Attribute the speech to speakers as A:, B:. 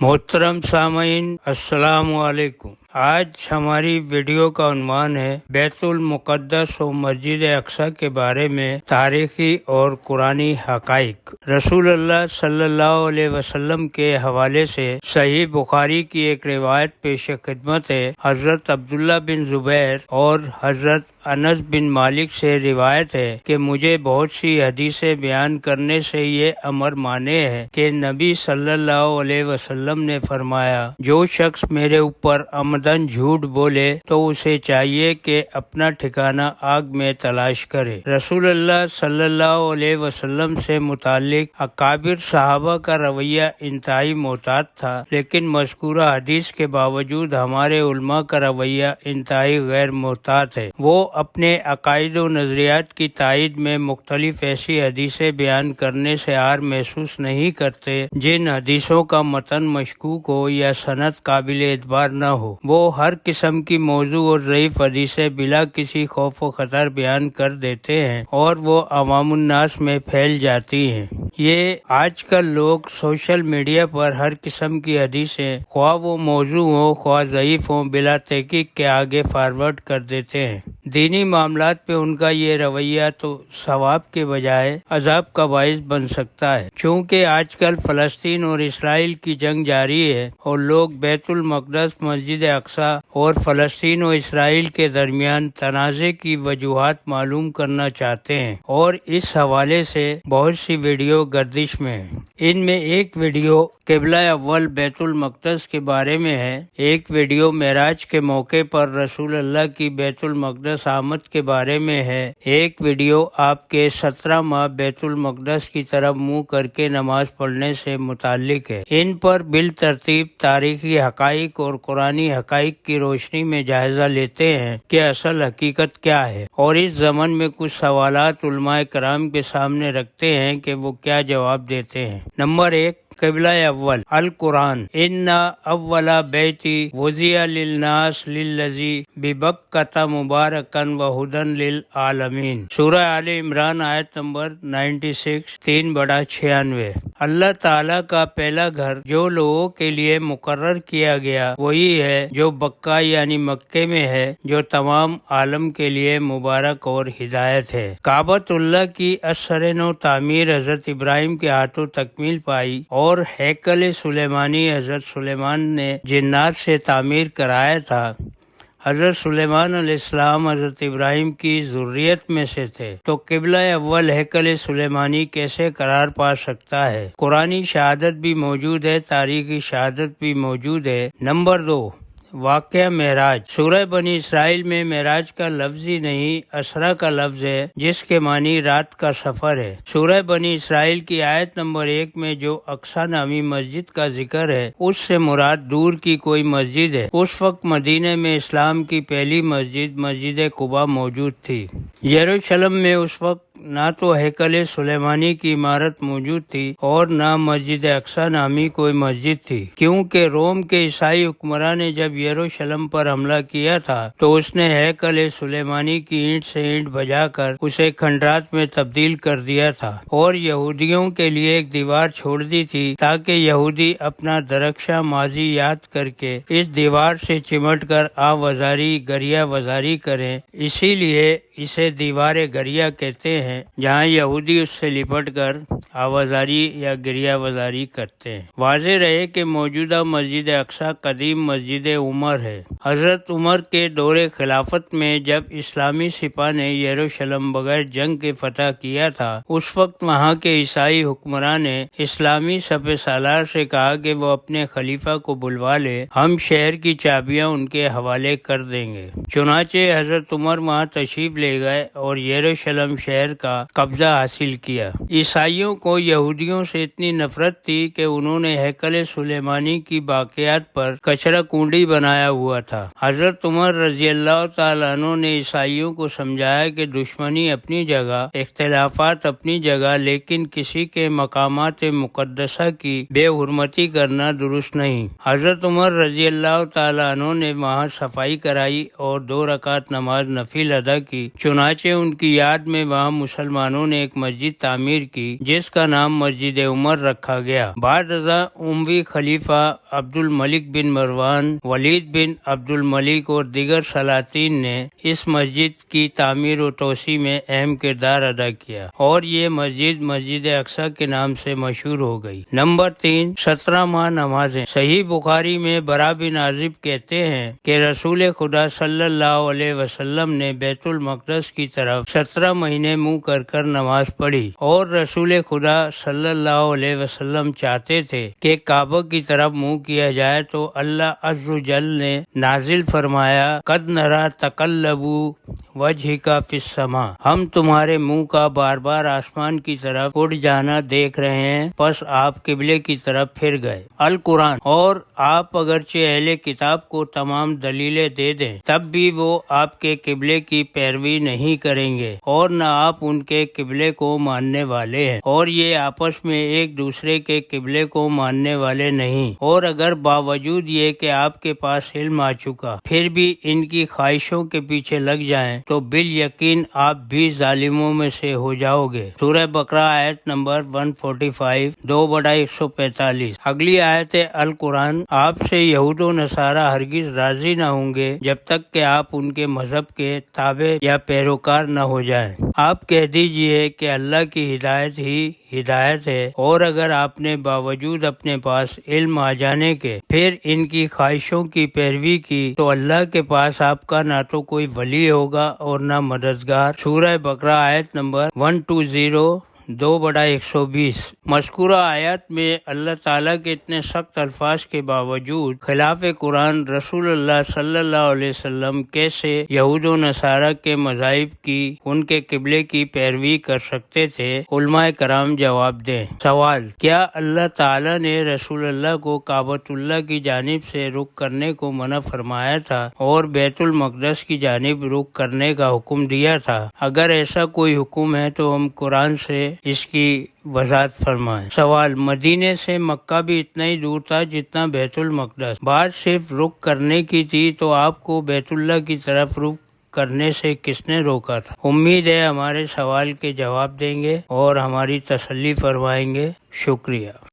A: محترم سامعین، السلام علیکم۔ آج ہماری ویڈیو کا عنوان ہے بیت المقدس و مسجد اقصی کے بارے میں تاریخی اور قرآنی حقائق۔ رسول اللہ صلی اللہ علیہ وسلم کے حوالے سے صحیح بخاری کی ایک روایت پیش خدمت ہے۔ حضرت عبداللہ بن زبیر اور حضرت انس بن مالک سے روایت ہے کہ مجھے بہت سی حدیثیں بیان کرنے سے یہ امر مانے ہے کہ نبی صلی اللہ علیہ وسلم نے فرمایا، جو شخص میرے اوپر عمدن جھوٹ بولے تو اسے چاہیے کہ اپنا ٹھکانہ آگ میں تلاش کرے۔ رسول اللہ صلی اللہ علیہ وسلم سے متعلق اکابر صحابہ کا رویہ انتہائی محتاط تھا، لیکن مذکورہ حدیث کے باوجود ہمارے علماء کا رویہ انتہائی غیر محتاط ہے۔ وہ اپنے عقائد و نظریات کی تائید میں مختلف ایسی حدیثیں بیان کرنے سے عار محسوس نہیں کرتے جن حدیثوں کا متن مشکوک ہو یا سند قابل اعتبار نہ ہو۔ وہ ہر قسم کی موضوع اور ضعیف حدیثیں بلا کسی خوف و خطر بیان کر دیتے ہیں اور وہ عوام الناس میں پھیل جاتی ہیں۔ یہ آج کل لوگ سوشل میڈیا پر ہر قسم کی حدیثیں، خواہ وہ موضوع ہوں خواہ ضعیف ہوں، بلا تحقیق کے آگے فارورڈ کر دیتے ہیں۔ دینی معاملات پہ ان کا یہ رویہ تو ثواب کے بجائے عذاب کا باعث بن سکتا ہے۔ چونکہ آج کل فلسطین اور اسرائیل کی جنگ جاری ہے اور لوگ بیت المقدس، مسجد اقصی اور فلسطین و اسرائیل کے درمیان تنازع کی وجوہات معلوم کرنا چاہتے ہیں، اور اس حوالے سے بہت سی ویڈیو گردش میں ہیں۔ ان میں ایک ویڈیو قبلہ اول بیت المقدس کے بارے میں ہے، ایک ویڈیو معراج کے موقع پر رسول اللہ کی بیت المقدس آمد کے بارے میں ہے، ایک ویڈیو آپ کے 17 ماہ بیت المقدس کی طرف منہ کر کے نماز پڑھنے سے متعلق ہے۔ ان پر بالترتیب تاریخی حقائق اور قرآنی حقائق کی روشنی میں جائزہ لیتے ہیں کہ اصل حقیقت کیا ہے، اور اس ضمن میں کچھ سوالات علماء کرام کے سامنے رکھتے ہیں کہ وہ کیا جواب دیتے ہیں۔ نمبر 1، قبلہ اول القرآن۔ ان اول بیت وضع للناس للذی ببکۃ مبارکا وہدی للعالمین۔ سورہ آل عمران آیت نمبر 96، 3/96۔ اللہ تعالیٰ کا پہلا گھر جو لوگوں کے لیے مقرر کیا گیا وہی ہے جو بکہ یعنی مکے میں ہے، جو تمام عالم کے لیے مبارک اور ہدایت ہے۔ کعبۃ اللہ کی اثر نو تعمیر حضرت ابراہیم کے ہاتھوں تکمیل پائی، اور ہیکل سلیمانی حضرت سلیمان نے جنات سے تعمیر کرایا تھا۔ حضرت سلیمان علیہ السلام حضرت ابراہیم کی ذریت میں سے تھے، تو قبلہ اول ہیکل سلیمانی کیسے قرار پا سکتا ہے؟ قرآنی شہادت بھی موجود ہے، تاریخی شہادت بھی موجود ہے۔ نمبر 2، واقعہ معراج۔ سورہ بنی اسرائیل میں معراج کا لفظ ہی نہیں، اسرا کا لفظ ہے، جس کے معنی رات کا سفر ہے۔ سورہ بنی اسرائیل کی آیت نمبر 1 میں جو اقصی نامی مسجد کا ذکر ہے، اس سے مراد دور کی کوئی مسجد ہے۔ اس وقت مدینہ میں اسلام کی پہلی مسجد، مسجد قباء موجود تھی۔ یروشلم میں اس وقت نہ تو ہیکل سلیمانی کی عمارت موجود تھی اور نہ مسجد اقصی نامی کوئی مسجد تھی، کیونکہ روم کے عیسائی حکمراں نے جب یروشلم پر حملہ کیا تھا تو اس نے ہیکل سلیمانی کی اینٹ سے اینٹ بجا کر اسے کھنڈرات میں تبدیل کر دیا تھا، اور یہودیوں کے لیے ایک دیوار چھوڑ دی تھی تاکہ یہودی اپنا درخشاں ماضی یاد کر کے اس دیوار سے چمٹ کر آوازاری گریہ وزاری کریں۔ اسی لیے اسے دیوار گریہ کہتے ہیں، جہاں یہودی اس سے لپٹ کر آوازاری یا گریہ وزاری کرتے ہیں۔ واضح رہے کہ موجودہ مسجد اقصی قدیم مسجد عمر ہے۔ حضرت عمر کے دور خلافت میں جب اسلامی سپاہ نے یروشلم بغیر جنگ کے فتح کیا تھا، اس وقت وہاں کے عیسائی حکمراں نے اسلامی سپہ سالار سے کہا کہ وہ اپنے خلیفہ کو بلوا لے، ہم شہر کی چابیاں ان کے حوالے کر دیں گے۔ چنانچہ حضرت عمر وہاں تشریف لے گئے اور یروشلم شہر کا قبضہ حاصل کیا۔ عیسائیوں کو یہودیوں سے اتنی نفرت تھی کہ انہوں نے ہیکل سلیمانی کی باقیات پر کچرا کنڈی بنایا ہوا تھا۔ تھا۔ حضرت عمر رضی اللہ تعالیٰ عنہ نے عیسائیوں کو سمجھایا کہ دشمنی اپنی جگہ، اختلافات اپنی جگہ، لیکن کسی کے مقامات مقدسہ کی بے حرمتی کرنا درست نہیں۔ حضرت عمر رضی اللہ تعالیٰ عنہ نے وہاں صفائی کرائی اور 2 رکعت نماز نفل ادا کی۔ چنانچہ ان کی یاد میں وہاں مسلمانوں نے ایک مسجد تعمیر کی جس کا نام مسجد عمر رکھا گیا۔ بعد ازاں اموی خلیفہ عبد الملک بن مروان، ولید بن عبد الملک اور دیگر سلاطین نے اس مسجد کی تعمیر و توسیع میں اہم کردار ادا کیا اور یہ مسجد اقصی کے نام سے مشہور ہو گئی۔ نمبر 3، 17 ماہ نمازیں۔ صحیح بخاری میں برا بن عازب کہتے ہیں کہ رسول خدا صلی اللہ علیہ وسلم نے بیت المقدس کی طرف 17 مہینے منہ کر کر نماز پڑھی، اور رسول خدا صلی اللہ علیہ وسلم چاہتے تھے کہ کعبہ کی طرف منہ کیا جائے تو اللہ عز و جل نے نازل فرمایا، قد نرا تقلب وجہک فی السماء، ہم تمہارے منہ کا بار بار آسمان کی طرف اٹھ جانا دیکھ رہے ہیں، پس آپ قبلے کی طرف پھر گئے۔ القرآن، اور آپ اگرچہ اہل کتاب کو تمام دلیلیں دے دیں تب بھی وہ آپ کے قبلے کی پیروی نہیں کریں گے اور نہ آپ ان کے قبلے کو ماننے والے ہیں، اور یہ آپس میں ایک دوسرے کے قبلے کو ماننے والے نہیں، اور اگر باوجود یہ کہ آپ کے پاس علم آ چکا پھر بھی ان کی خواہشوں کے پیچھے لگ جائیں تو بالیقین آپ بھی ظالموں میں سے ہو جاؤ گے۔ سورہ بقرہ آیت نمبر 145، 2/145۔ اگلی آیت القرآن، آپ سے یہود و نصارہ ہرگز راضی نہ ہوں گے جب تک کہ آپ ان کے مذہب کے تابع یا پیروکار نہ ہو جائیں۔ آپ کہہ دیجئے کہ اللہ کی ہدایت ہی ہدایت ہے، اور اگر آپ نے باوجود اپنے پاس علم آ جانے کے پھر ان کی خواہشوں کی پیروی کی تو اللہ کے پاس آپ کا نہ تو کوئی ولی ہوگا اور نہ مددگار۔ سورہ بقرہ آیت نمبر 120، 2/120۔ مذکورہ آیات میں اللہ تعالیٰ کے اتنے سخت الفاظ کے باوجود خلاف قرآن رسول اللہ صلی اللہ علیہ وسلم کیسے یہود و نصارہ کے مذاہب کی، ان کے قبلے کی پیروی کر سکتے تھے؟ علماء کرام جواب دیں۔ سوال، کیا اللہ تعالیٰ نے رسول اللہ کو کعبۃ اللہ کی جانب سے رخ کرنے کو منع فرمایا تھا اور بیت المقدس کی جانب رخ کرنے کا حکم دیا تھا؟ اگر ایسا کوئی حکم ہے تو ہم قرآن سے اس کی وضاحت فرمائیں۔ سوال، مدینے سے مکہ بھی اتنا ہی دور تھا جتنا بیت المقدس، بات صرف رخ کرنے کی تھی تو آپ کو بیت اللہ کی طرف رخ کرنے سے کس نے روکا تھا؟ امید ہے ہمارے سوال کے جواب دیں گے اور ہماری تسلی فرمائیں گے۔ شکریہ۔